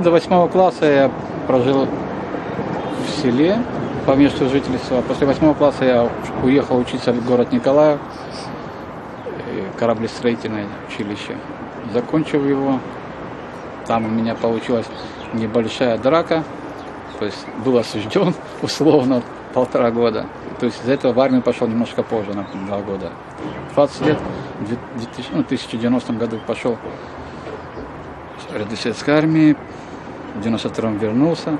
до 8 класса я прожил в селе по месту жительства. После 8 класса я уехал учиться в город Николаев, кораблестроительное училище. Закончил его. Там у меня получилась небольшая драка. То есть был осужден условно 1,5 года. То есть из-за этого в армию пошел немножко позже, на 2 года. 20 лет, в 1090 году пошел в ряды советской армии, в 92-м вернулся,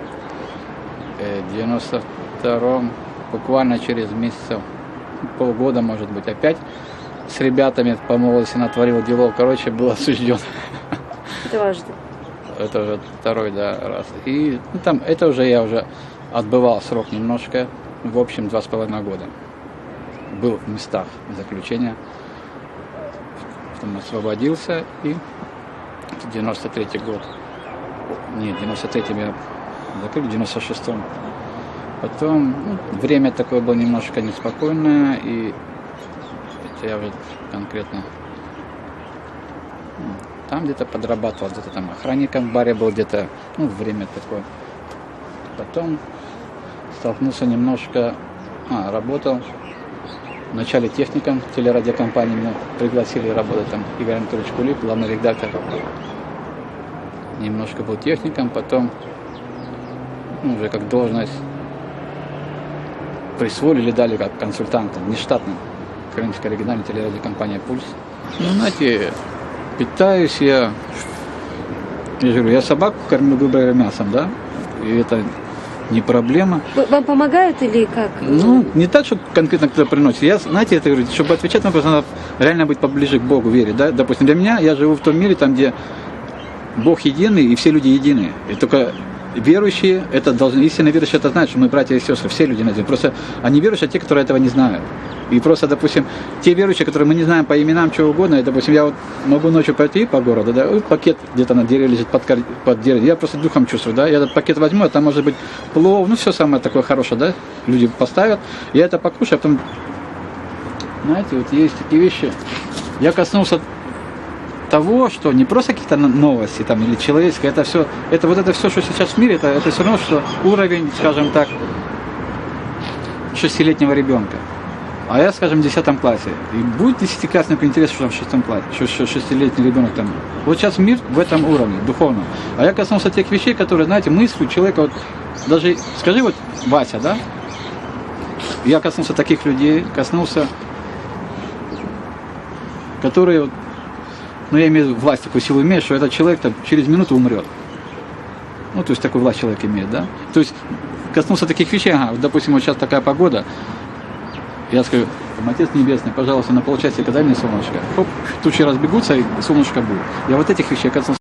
в 92-м буквально через месяцев, полгода, может быть, опять с ребятами по молодости натворил дело. Короче, был осужден. Дважды. Это уже второй, да, раз. И там, это уже я уже отбывал срок немножко, в общем, 2,5 года. Был в местах заключения, потом освободился, и 93-й год, нет, в 93-м я закрыл, в 96-м. Потом, время такое было немножко неспокойное, и это я уже конкретно там где-то подрабатывал, где-то там охранником в баре был, где-то, время такое. Потом столкнулся немножко, работал вначале техником телерадиокомпании, меня пригласили работать там Игорь Анатольевич Кулик, главный редактор. Немножко был техником, потом уже как должность присвоили, дали как консультанта, нештатным, Крымская региональная телерадиокомпания «Пульс». Знаете, питаюсь я говорю, я собаку кормлю выбором мясом, да, и это не проблема. Вам помогают или как? Не так, что конкретно кто-то приносит. Я, знаете, это говорю, чтобы отвечать на вопрос, надо реально быть поближе к Богу, верить, да. Допустим, для меня, я живу в том мире, там, где Бог единый и все люди единые. И только верующие, это должны, истинно верующие, это знают, что мы братья и сестры, все люди на земле. Просто они верующие, а те, которые этого не знают. И просто, допустим, те верующие, которые мы не знаем по именам, чего угодно, и, допустим, я вот могу ночью пойти по городу, да, и пакет где-то на дереве лежит под деревом, я просто духом чувствую, да, я этот пакет возьму, а там может быть плов, все самое такое хорошее, да, люди поставят, я это покушаю, а потом, знаете, вот есть такие вещи, я коснулся того, что не просто какие-то новости там или человеческое, это все, это все, что сейчас в мире, это все равно, что уровень, скажем так, 6-летнего ребенка. А я, скажем, в 10 классе. И будет 10-класснику интересно, что там в 6 классе, что 6-летний ребенок там. Вот сейчас мир в этом уровне, духовном. А я коснулся тех вещей, которые, знаете, мысль у человека, вот, даже, скажи, вот, Вася, да? Я коснулся таких людей, которые, вот, я имею в виду, власть такую силу имеет, что этот человек там через минуту умрет. То есть такую власть человек имеет, да? То есть коснулся таких вещей, вот, допустим, вот сейчас такая погода, я скажу, Отец Небесный, пожалуйста, на полчасика дай мне солнышко. Хоп, тучи разбегутся, и солнышко будет. Я вот этих вещей коснулся.